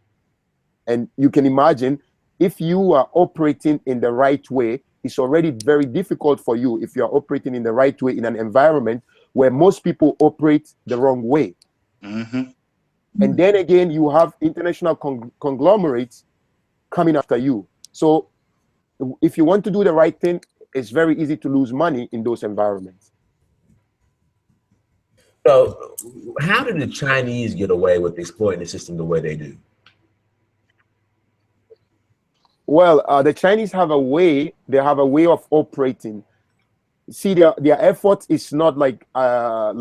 And you can imagine, if you are operating in the right way, it's already very difficult for you if you are operating in the right way in an environment where most people operate the wrong way. Mm-hmm. And then again, you have international conglomerates coming after you. So if you want to do the right thing, it's very easy to lose money in those environments. So how did the Chinese get away with exploiting the system the way they do? Well, the Chinese have a way. They have a way of operating. See, their effort is not like how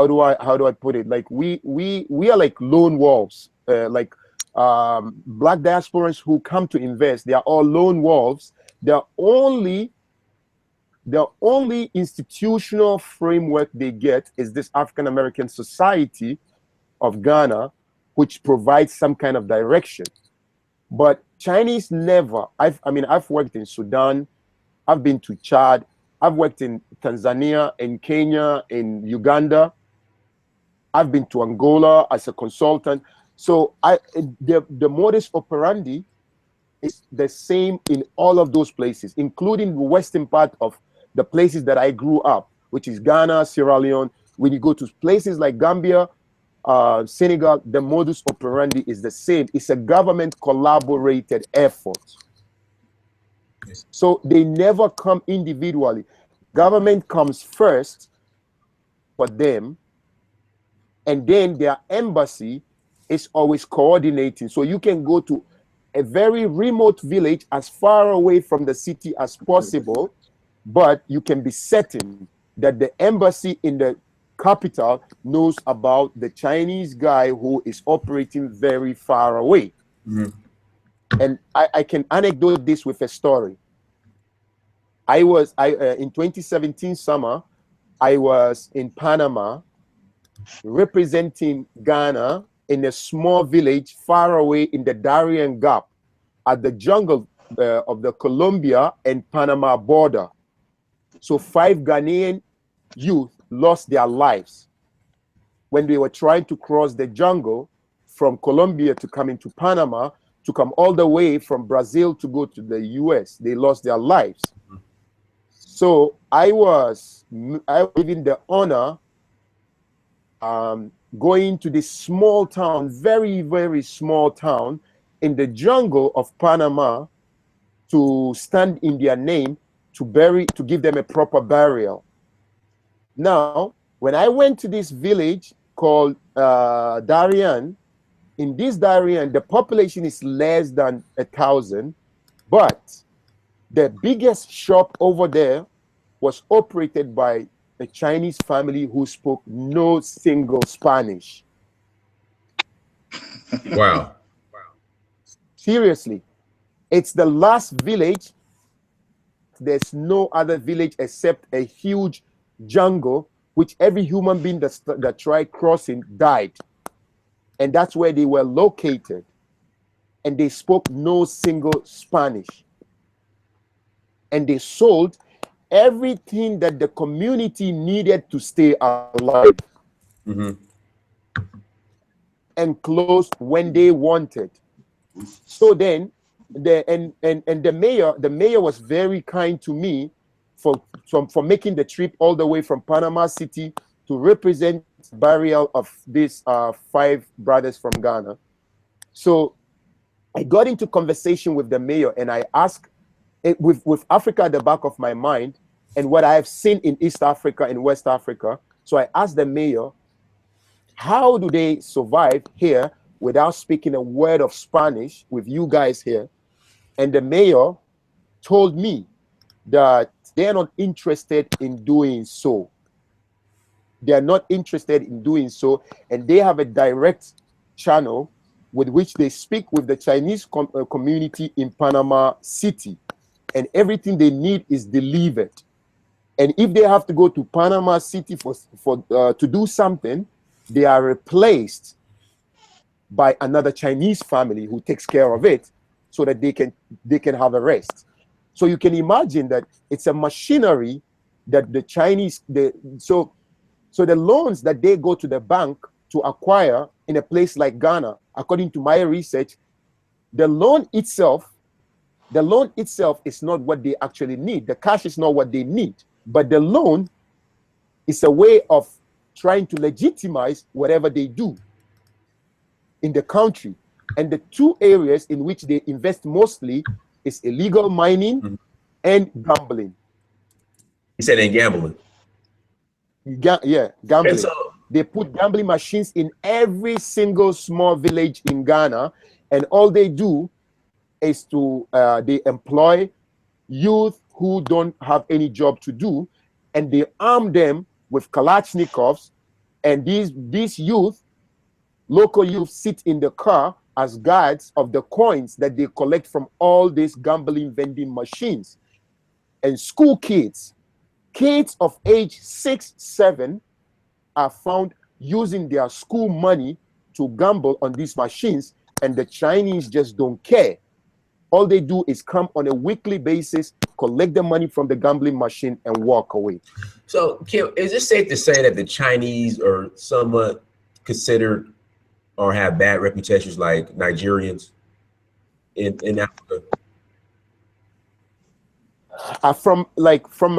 do I put it? Like we are like lone wolves. Black diasporans who come to invest, they are all lone wolves. The only institutional framework they get is this African American Society of Ghana, which provides some kind of direction. But Chinese never. I've worked in Sudan, I've been to Chad, I've worked in Tanzania, in Kenya, in Uganda, I've been to Angola as a consultant. So the modus operandi is the same in all of those places, including the western part of the places that I grew up, which is Ghana, Sierra Leone. When you go to places like Gambia, Senegal, the modus operandi is the same. It's a government collaborated effort. Yes. So they never come individually. Government comes first for them, and then their embassy is always coordinating. So you can go to a very remote village as far away from the city as possible, but you can be certain that the embassy in the capital knows about the Chinese guy who is operating very far away. Mm-hmm. And I can anecdote this with a story. In 2017 summer, I was in Panama representing Ghana in a small village far away in the Darien Gap at the jungle of the Colombia and Panama border. So 5 Ghanaian youth lost their lives when they were trying to cross the jungle from Colombia to come into Panama, to come all the way from Brazil to go to the US. They lost their lives. So I was given the honor going to this small town, very, very small town in the jungle of Panama, to stand in their name, to give them a proper burial. Now, when I went to this village called Darien, in this Darien, the population is less than 1,000, but the biggest shop over there was operated by a Chinese family who spoke no single Spanish. Wow. Seriously. It's the last village. There's no other village except a huge jungle, which every human being that tried crossing died. And that's where they were located. And they spoke no single Spanish. And they sold everything that the community needed to stay alive. And closed when they wanted. So then the mayor was very kind to me for making the trip all the way from Panama City to represent the burial of these 5 brothers from Ghana. So I got into conversation with the mayor, and I asked, with Africa at the back of my mind and what I have seen in East Africa and West Africa. So I asked the mayor, how do they survive here without speaking a word of Spanish with you guys here? And the mayor told me that they're not interested in doing so. They're not interested in doing so, and they have a direct channel with which they speak with the Chinese community in Panama City, and everything they need is delivered. And if they have to go to Panama City to do something, they are replaced by another Chinese family who takes care of it, so that they can have a rest. So you can imagine that it's a machinery that the Chinese, so the loans that they go to the bank to acquire in a place like Ghana, according to my research, the loan itself is not what they actually need. The cash is not what they need, but the loan is a way of trying to legitimize whatever they do in the country. And the 2 areas in which they invest mostly is illegal mining and gambling. You said in gambling. Yeah, gambling. So, they put gambling machines in every single small village in Ghana, and all they do is they employ youth who don't have any job to do, and they arm them with Kalashnikovs, and these youth, local youth, sit in the car as guards of the coins that they collect from all these gambling vending machines. And school kids of age 6, 7 are found using their school money to gamble on these machines, and the Chinese just don't care. All they do is come on a weekly basis, collect the money from the gambling machine, and walk away. So, Kim, is it safe to say that the Chinese are somewhat considered or have bad reputations like Nigerians in Africa? From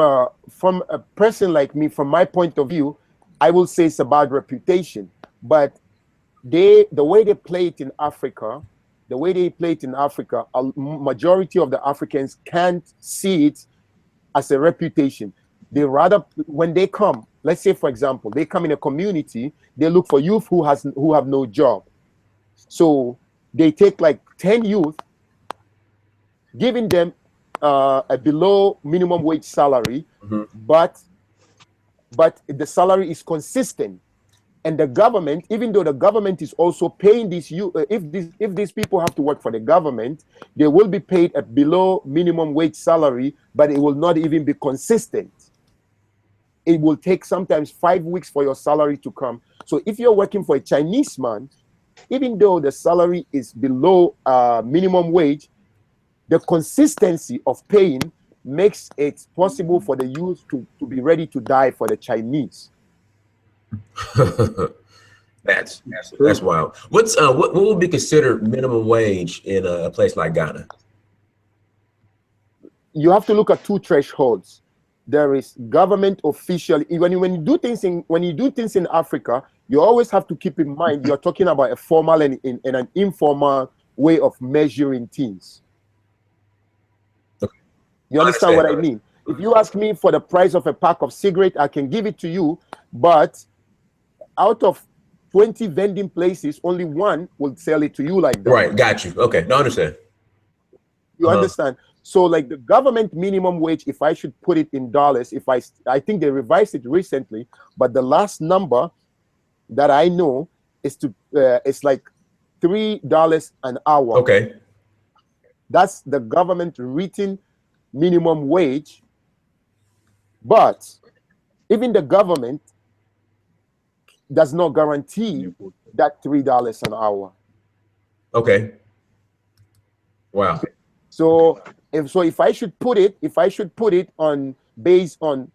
a person like me, from my point of view, I will say it's a bad reputation. But the way they play it in Africa, a majority of the Africans can't see it as a reputation. They rather, when they come, let's say, for example, they come in a community, they look for youth who have no job. So they take like 10 youth, giving them a below minimum wage salary, but the salary is consistent. And the government, even though the government is also paying these youth, if these people have to work for the government, they will be paid a below minimum wage salary, but it will not even be consistent. It will take sometimes 5 weeks for your salary to come. So if you're working for a Chinese man, even though the salary is below minimum wage, the consistency of paying makes it possible for the youth to be ready to die for the Chinese. That's wild. What would be considered minimum wage in a place like Ghana? You have to look at two thresholds. There is government official. When you do things in Africa, you always have to keep in mind you're talking about a formal and an informal way of measuring things. Okay. You understand what I mean? If you ask me for the price of a pack of cigarettes, I can give it to you, but out of 20 vending places, only one will sell it to you like that. Right, got you. Okay, no, I understand. You understand? So like the government minimum wage, if I should put it in dollars, I think they revised it recently, but the last number that I know is it's like $3 an hour. Okay. That's the government written minimum wage. But even the government does not guarantee that $3 an hour. Okay. Wow. So if I should put it on based on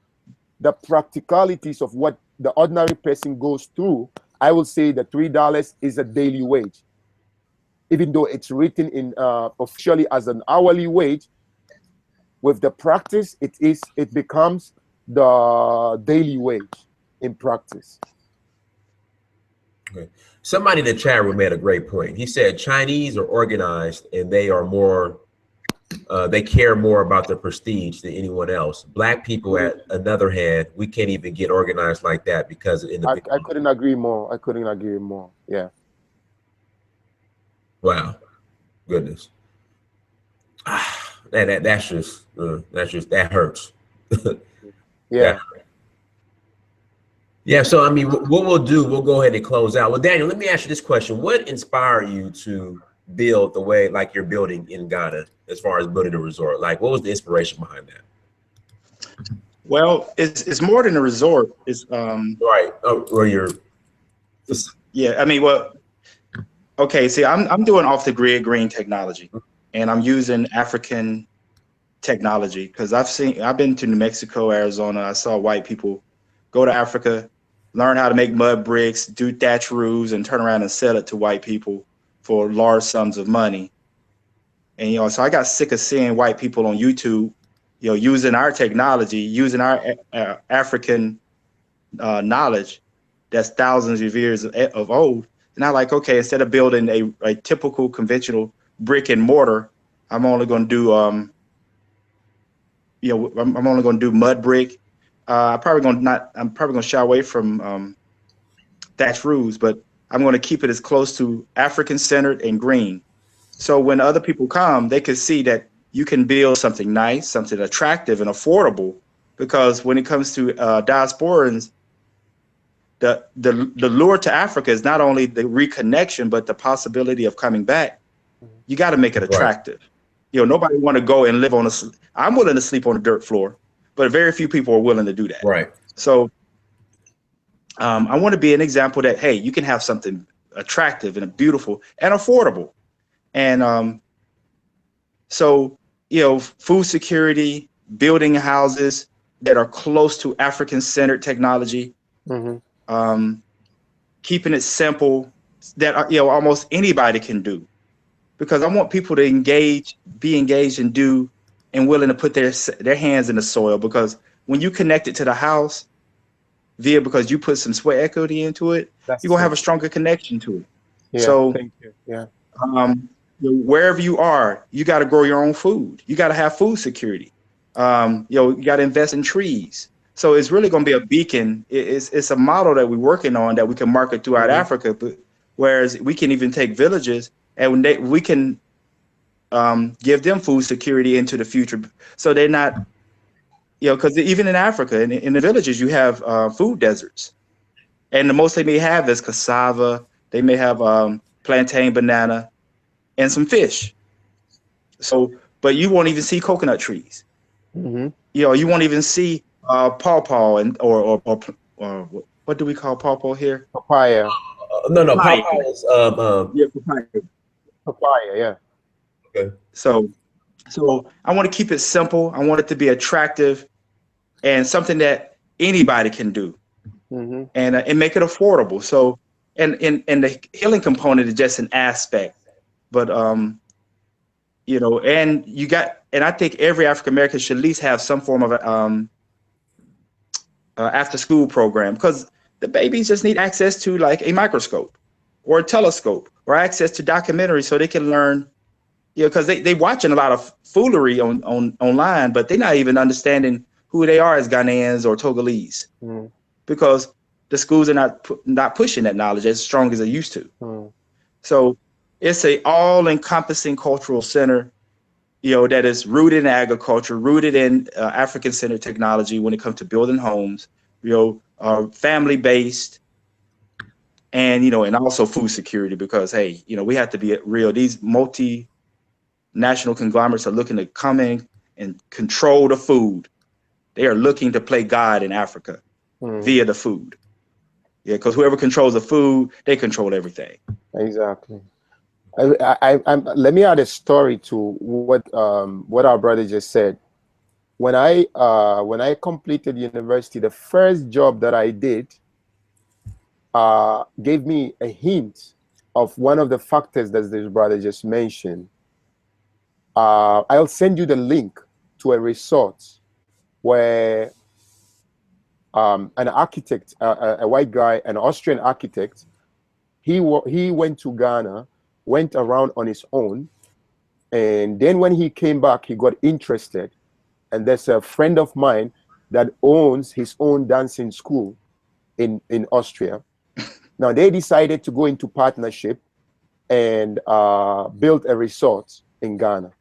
the practicalities of what the ordinary person goes through, I will say that $3 is a daily wage, even though it's written in officially as an hourly wage. With the practice, it becomes the daily wage in practice. Okay. Somebody in the chat room made a great point. He said Chinese are organized and they are more, they care more about their prestige than anyone else. Black people, at another hand, we can't even get organized like that because I couldn't agree more. I couldn't agree more. Yeah. Wow. Goodness. That hurts. Yeah. Yeah, so I mean, what we'll do, we'll go ahead and close out. Well, Daniel, let me ask you this question. What inspired you to build the way like you're building in Ghana as far as building a resort? Like, what was the inspiration behind that? Well, it's more than a resort. It's right. Or you're yeah, I mean, well, okay, see, I'm doing off the grid green technology, and I'm using African technology because I've been to New Mexico, Arizona. I saw white people go to Africa, learn how to make mud bricks, do thatch roofs, and turn around and sell it to white people for large sums of money. And, so I got sick of seeing white people on YouTube, using our technology, using our African knowledge that's thousands of years of old. And I'm like, okay, instead of building a typical conventional brick and mortar, I'm only going to do, I'm only going to do mud brick. I'm probably going to shy away from thatch roofs, but I'm going to keep it as close to African centered and green. So when other people come, they can see that you can build something nice, something attractive and affordable. Because when it comes to diasporans, the lure to Africa is not only the reconnection, but the possibility of coming back. You got to make it attractive. Right. Nobody want to go and live on I'm willing to sleep on a dirt floor, but very few people are willing to do that. Right. So I want to be an example that, hey, you can have something attractive and beautiful and affordable. And so, food security, building houses that are close to African-centered technology, keeping it simple, that almost anybody can do. Because I want people to be engaged and do, and willing to put their hands in the soil. Because when you connect it to the house, because you put some sweat equity into it, you're gonna have a stronger connection to it. Yeah, so thank you. Yeah. Wherever you are, you got to grow your own food. You got to have food security. You got to invest in trees. So it's really going to be a beacon. It's a model that we're working on that we can market throughout Africa. But whereas we can even take villages and we can give them food security into the future. So they're not, because even in Africa, in the villages, you have food deserts. And the most they may have is cassava. They may have plantain, banana, and some fish. So, but you won't even see coconut trees. You won't even see pawpaw or what do we call pawpaw here? Papaya. No, Papaya. papaya is Yeah, papaya. Papaya, yeah. okay. So I want to keep it simple. I want it to be attractive and something that anybody can do, and make it affordable. So, and the healing component is just an aspect, but you know, and I think every African American should at least have some form of a after school program, because the babies just need access to like a microscope or a telescope or access to documentaries so they can learn. You know, because they watching a lot of foolery online, but they're not even understanding who they are as Ghanaians or Togolese, because the schools are not pushing that knowledge as strong as they used to. So it's a all-encompassing cultural center, you know, that is rooted in agriculture, rooted in African-centered technology when it comes to building homes, you know, family-based, and, you know, and also food security, because, hey, you know, we have to be real. These multinational conglomerates are looking to come in and control the food. They are looking to play God in Africa via the food. Yeah, because whoever controls the food, they control everything. Exactly. Let me add a story to what our brother just said. When I completed university, the first job that I did gave me a hint of one of the factors that this brother just mentioned. I'll send you the link to a resort where an architect, a white guy, an Austrian architect, he went to Ghana, went around on his own, and then when he came back, he got interested. And there's a friend of mine that owns his own dancing school in Austria. Now they decided to go into partnership and build a resort in Ghana.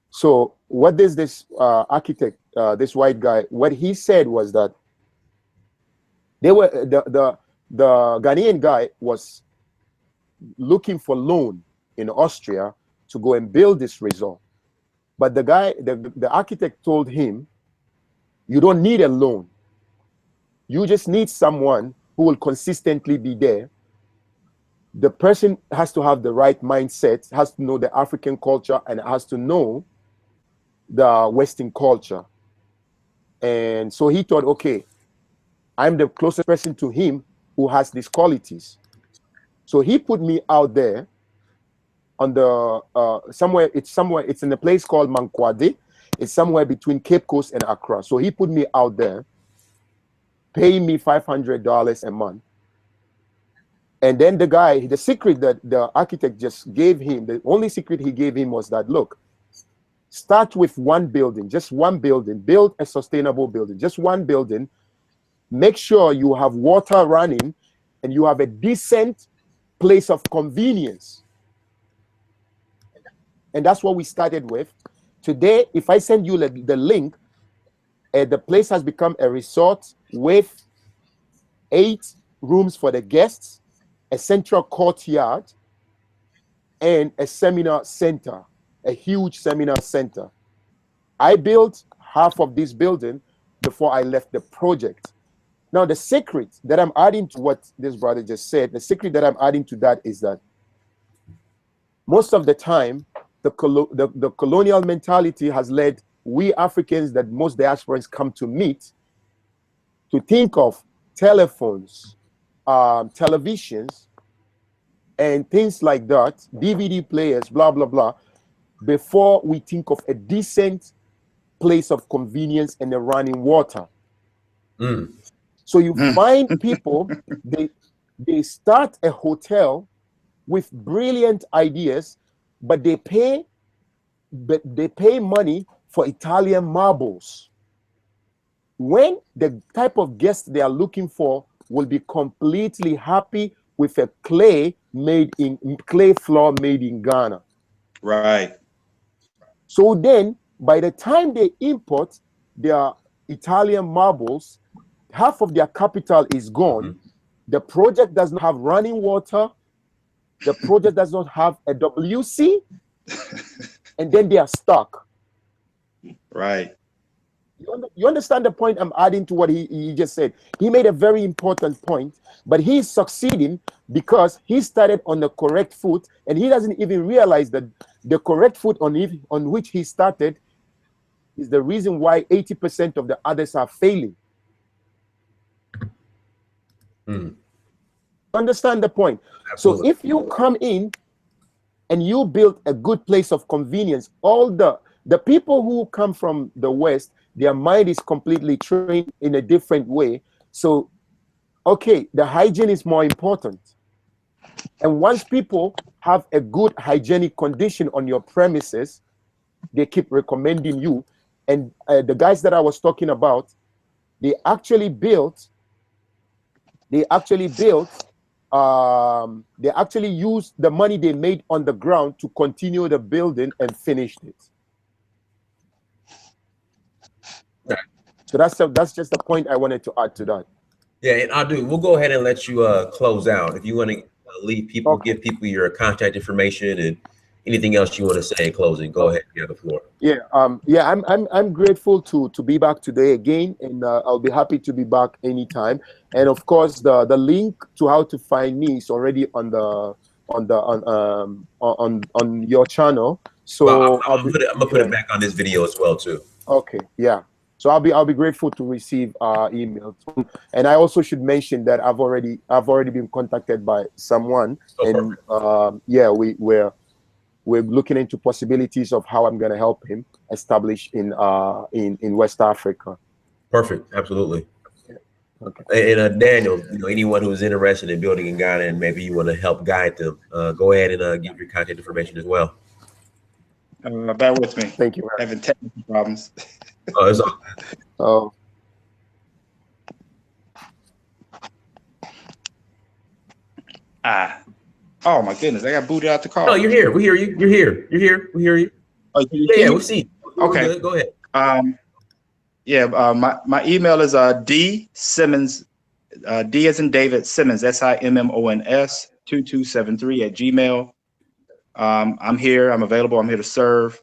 So what does this architect, this white guy, what he said was that they were the Ghanaian guy was looking for loan in Austria to go and build this resort. But the guy, the architect told him, you don't need a loan. You just need someone who will consistently be there. The person has to have the right mindset, has to know the African culture, and has to know the Western culture. And so he thought, okay, I'm the closest person to him who has these qualities. So he put me out there on the it's in a place called Mankwade. It's somewhere between Cape Coast and Accra. So he put me out there, paying me $500 a month. And then the secret that the architect just gave him, the only secret he gave him was that, look, start with one building, just one building, build a sustainable building, just one building. Make sure you have water running and you have a decent place of convenience. And that's what we started with. Today, if I send you the link, the place has become a resort with 8 rooms for the guests, a central courtyard, and a seminar center, a huge seminar center. I built half of this building before I left the project. Now, the secret that I'm adding to what this brother just said, the secret that I'm adding to that is that most of the time, the colonial mentality has led we Africans that most diasporans come to meet to think of telephones, televisions, and things like that, DVD players, blah, blah, blah, before we think of a decent place of convenience and a running water. So you find people, they start a hotel with brilliant ideas, but they pay money for Italian marbles, when the type of guest they are looking for will be completely happy with a clay floor made in Ghana. Right. So then, by the time they import their Italian marbles, half of their capital is gone. The project does not have running water. The project does not have a WC. And then they are stuck. Right. You understand the point I'm adding to what he just said? He made a very important point, but he's succeeding because he started on the correct foot, and he doesn't even realize that the correct foot on which he started is the reason why 80% of the others are failing. Understand the point? Absolutely. So if you come in and you build a good place of convenience, all the people who come from the West, their mind is completely trained in a different way. So, okay, the hygiene is more important. And once people have a good hygienic condition on your premises, they keep recommending you. And the guys that I was talking about, they actually used the money they made on the ground to continue the building and finished it. So that's just the point I wanted to add to that. Yeah, and Audu, we'll go ahead and let you close out. If you want to leave people, okay, give people your contact information and anything else you want to say in closing, go ahead. You have the floor. Yeah, I'm grateful to be back today again, and I'll be happy to be back anytime. And of course, the link to how to find me is already on your channel. So well, I'm gonna put it back on this video as well too. Okay, yeah. So I'll be grateful to receive emails. And I also should mention that I've already been contacted by someone, and yeah, we're looking into possibilities of how I'm going to help him establish in West Africa. Perfect, absolutely. Yeah. Okay. And Daniel, anyone who is interested in building in Ghana and maybe you want to help guide them, go ahead and give your contact information as well. Bear with me. Thank you. Having technical problems. Oh, it's all good. Oh. Oh my goodness! I got booted out the car. No, you're here. We hear you. You're here. You're here. We hear you. Oh, yeah, we see. Okay, go ahead. My email is D Simmons, D as in David, Simmons, SIMMONS 2273 @gmail. I'm here. I'm available. I'm here to serve.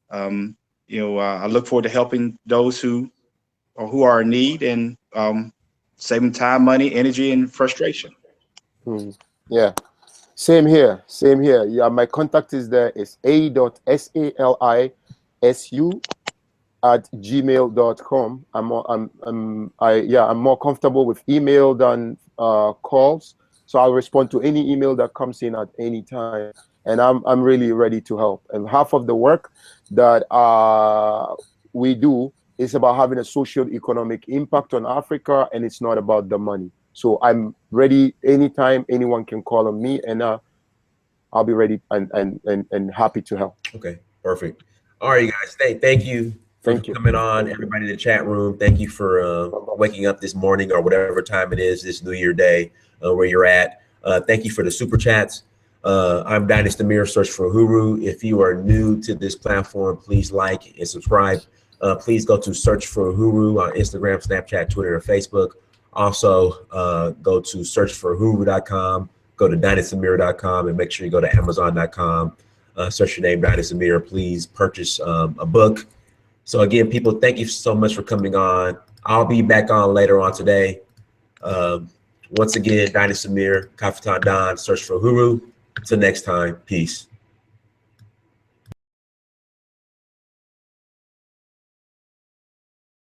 I look forward to helping those who are in need and saving time, money, energy, and frustration. Yeah, same here. Yeah, my contact is there. It's a.salisu@gmail.com. I'm more comfortable with email than calls, so I'll respond to any email that comes in at any time. And I'm really ready to help. And half of the work that we do is about having a social-economic impact on Africa, and it's not about the money. So I'm ready anytime. Anyone can call on me, and I'll be ready and happy to help. Okay, perfect. All right, you guys. Thank you for coming on. Everybody in the chat room, thank you for waking up this morning or whatever time it is this New Year day where you're at. Thank you for the super chats. I'm Dynasty Amir, search for Uhuru. If you are new to this platform, please like and subscribe. Please go to search for Uhuru on Instagram, Snapchat, Twitter, and Facebook. Also, go to searchforuhuru.com, go to dynastyamir.com, and make sure you go to amazon.com. Search your name, Dynasty Amir. Please purchase a book. So again, people, thank you so much for coming on. I'll be back on later on today. Once again, Dynasty Amir, Kafitan Don, search for Uhuru. Until next time, peace.